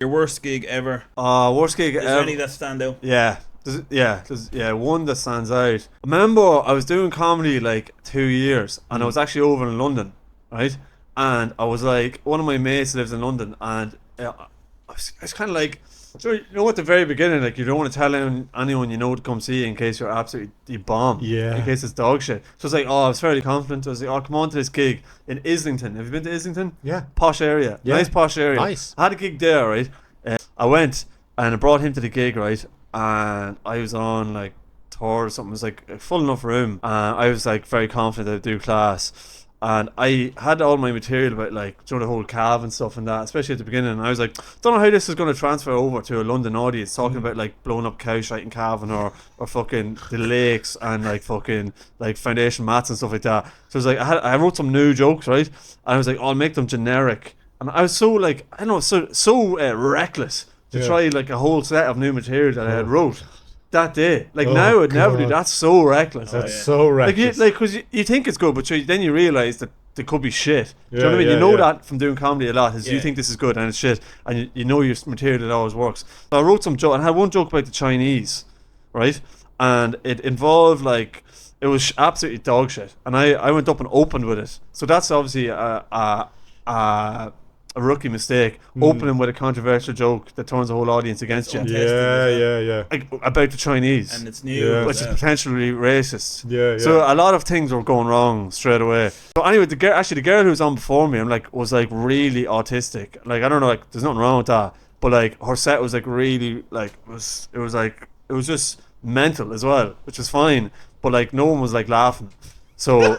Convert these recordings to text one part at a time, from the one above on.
Your worst gig ever? Worst gig Is ever. there any that stand out? Yeah. There's one that stands out. I remember I was doing comedy like 2 years, and I was actually over in London, right? And I was like, one of my mates lives in London, and I was kind of like, so you know, at the very beginning, like you don't want to tell anyone you know to come see you in case you're absolutely bomb, in case it's dog shit. So it's like, I was fairly confident. I was like, come on to this gig in Islington. Have you been to Islington? Yeah. Posh area, nice posh area. Nice. I had a gig there, right? I went and I brought him to the gig, right? And I was on like tour or something. It was like a full enough room. I was like very confident I'd do class. And I had all my material about like, you know, the whole Cav and stuff and that, especially at the beginning. And I was like, don't know how this is going to transfer over to a London audience, talking about like blowing up cows right in Cavan or fucking the lakes and like fucking like foundation mats and stuff like that. So I was like, I wrote some new jokes, right? And I was like, I'll make them generic. And I was so like, I don't know, so reckless to try like a whole set of new material that I had wrote that day. Like now I'd never do. That's so reckless. That's so reckless. Because you think it's good, but then you realise that they could be shit. Do you know what I mean? You know that from doing comedy a lot, is you think this is good and it's shit, and you know your material, it always works. So I wrote some joke, and I had one joke about the Chinese, right? And it involved like, it was absolutely dog shit, and I went up and opened with it. So that's obviously a rookie mistake, opening with a controversial joke that turns the whole audience against you. Yeah. Like, about the Chinese, And it's new, which is potentially racist. Yeah. So a lot of things were going wrong straight away. So anyway, the girl who was on before me, was like really autistic. Like, I don't know, like there's nothing wrong with that, but like her set was like really like it was just mental as well, which was fine. But like no one was like laughing. So,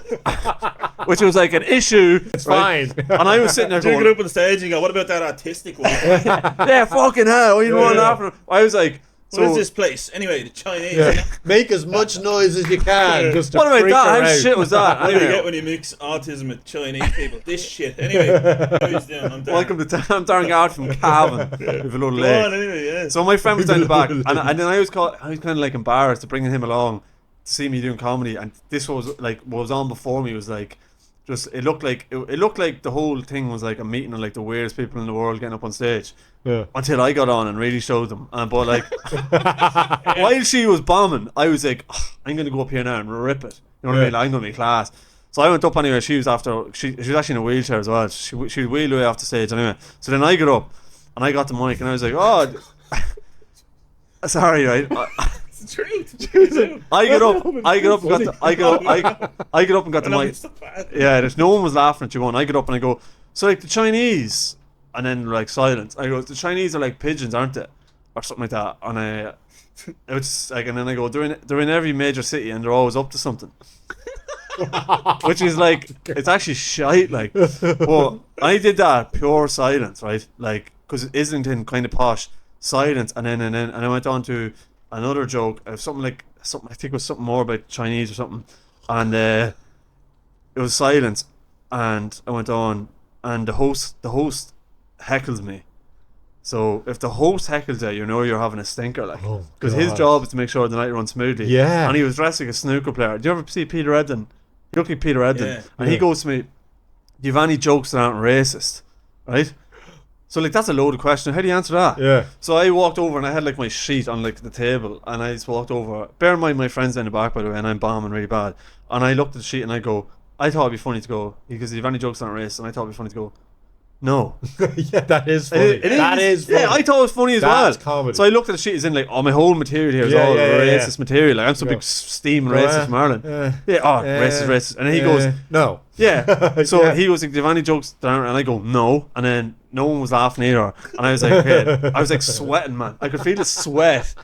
which was like an issue. It's right? fine. And I was sitting there You going, get up on the stage and you go, what about that artistic one? yeah, fucking hell, you want laughing? I was like, What is this place? Anyway, the Chinese. Yeah. Make as much noise as you can. Just to what about freak that? her How out. shit was that? What do you Anyway, get when you mix autism with Chinese people? This shit. Anyway, how you doing? I'm Darren. welcome to I'm Darren Gaffney from Cavan. With a little Go leg. on, anyway, yeah. So my friend was down the back, and then I was kind of like embarrassed to bringing him along to see me doing comedy, and this was like what was on before me was like, just it looked like the whole thing was like a meeting of like the weirdest people in the world getting up on stage. Yeah. Until I got on and really showed them, but like while she was bombing, I was like, I'm gonna go up here now and rip it. You know what I mean? Like, I'm gonna be class. So I went up anyway. She was actually in a wheelchair as well. She wheeled away off the stage anyway. So then I got up and I got the mic and I was like, sorry, right? It's the truth. I get up and got the mic. Yeah, there's no one was laughing at you one. I get up and I go, so like the Chinese, and then like silence. I go, the Chinese are like pigeons, aren't they? Or something like that. And it's like, and then I go, they're in every major city and they're always up to something. Which is like, it's actually shite, like. But I did that pure silence, right? Like, because Islington kind of posh, silence, and then I went on to another joke of something I think it was something more about Chinese or something, and it was silence, and I went on, and the host heckles me. So if the host heckles you, you know you're having a stinker, like, because his job is to make sure the night runs smoothly. Yeah. And he was dressed like a snooker player. Do you ever see Peter Edden? He looked like Peter Edden, and he goes to me, "Do you have any jokes that aren't racist?" Right? So like that's a loaded question. How do you answer that? Yeah. So I walked over and I had like my sheet on like the table, and I just walked over. Bear in mind my friend's in the back, by the way, and I'm bombing really bad. And I looked at the sheet and I go, I thought it'd be funny to go, because if you have any jokes that aren't racist, and I thought it'd be funny to go, no. Yeah, that is funny. That is funny. Yeah, I thought it was funny as That's well. comedy. So I looked at the sheet, as in like, my whole material here is all racist material. Like I'm some big steaming racist from Ireland. Racist. And then he goes, no. Yeah. So he goes like, do you have any jokes that aren't? And I go, no. And then no one was laughing either. And I was like, okay. I was like sweating, man. I could feel the sweat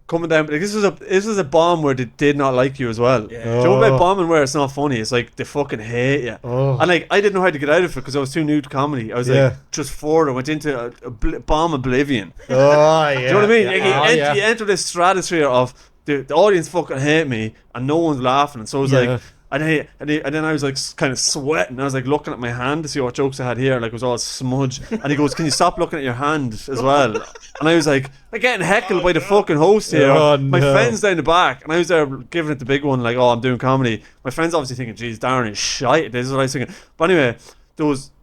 coming down. Like, this was a bomb where they did not like you as well. Yeah. Do you know about bombing where it's not funny? It's like they fucking hate you. And like I didn't know how to get out of it because I was too new to comedy. I was like just forward. I went into a bomb oblivion. Oh yeah. Do you know what I mean? Like, you enter this stratosphere of the audience fucking hate me and no one's laughing. And so it was like. And then I was like kind of sweating. I was like looking at my hand to see what jokes I had here. Like it was all smudged. And he goes, "Can you stop looking at your hand as well?" And I was like, I'm getting heckled by the fucking host here. My friend's down the back, and I was there giving it the big one, like, "Oh, I'm doing comedy." My friend's obviously thinking, "Geez, Darren is shite." This is what I was thinking. But anyway,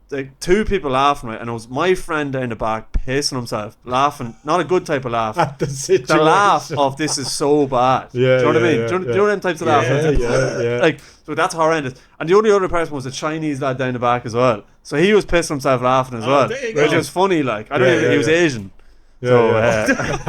like 2 people laughing, right, and it was my friend down the back pissing himself, laughing, not a good type of laugh. At the situation. The laugh of this is so bad. Yeah, do you know what I mean? yeah, Do you know them types of laughs? Yeah. Like, so that's horrendous. And the only other person was a Chinese lad down the back as well. So he was pissing himself laughing as well, there you go. which was funny. Like, I don't know, he was Asian. So Racist.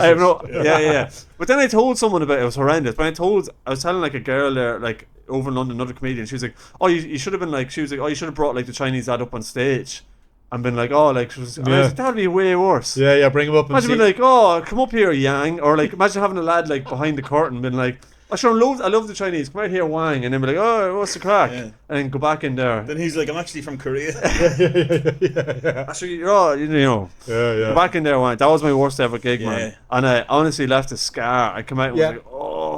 I have no, yeah. But then I told someone about it. It was horrendous. But I was telling like a girl there, like over in London, another comedian. She was like, "Oh, you should have been like." She was like, "Oh, you should have brought like the Chinese lad up on stage." And been like, "Oh, like," she was, and I was like, "That'd be way worse." Yeah, bring him up and Imagine see. being like, "Oh, come up here, Yang," or like, imagine having a lad like behind the curtain, being like, "I love the Chinese. Come out here, Wang," and then be like, "Oh, what's the crack?" Yeah. And then go back in there. Then he's like, I'm actually from Korea. yeah. Actually, you know. Go back in there, Wang. That was my worst ever gig, man. And I honestly left a scar. I come out and was like, "Oh."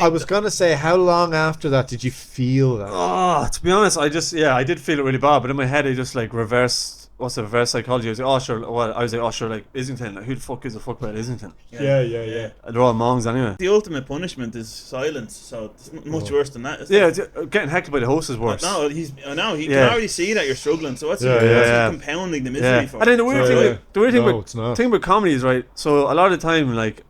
I was gonna say, how long after that did you feel that? Oh, to be honest, I did feel it really bad, but in my head I just like reverse psychology. I was like, "Oh sure," like Islington, like, who the fuck gives a fuck about Islington? Yeah. They're all mongs anyway. The ultimate punishment is silence, so it's much worse than that. Getting heckled by the host is worse. No, he can already see that you're struggling, so what's compounding the misery for? And then the weird thing about comedy is, right, so a lot of the time, like,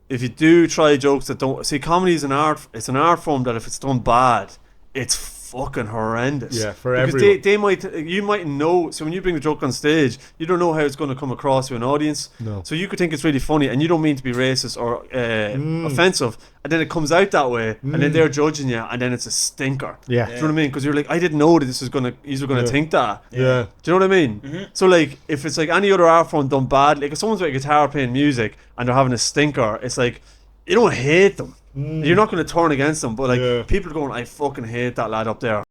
if you do try jokes that don't see, comedy is an art. It's an art form that if it's done bad, it's fucking horrendous. Yeah, for because everyone. you might know. So when you bring the joke on stage, you don't know how it's going to come across to an audience. No. So you could think it's really funny, and you don't mean to be racist or offensive, and then it comes out that way, and then they're judging you, and then it's a stinker. Yeah. Do you know what I mean? Because you're like, I didn't know that these were gonna think that. Yeah. Do you know what I mean? So like, if it's like any other art form done badly, like if someone's with a guitar playing music and they're having a stinker, it's like, you don't hate them. You're not going to turn against them, but like people are going, I fucking hate that lad up there.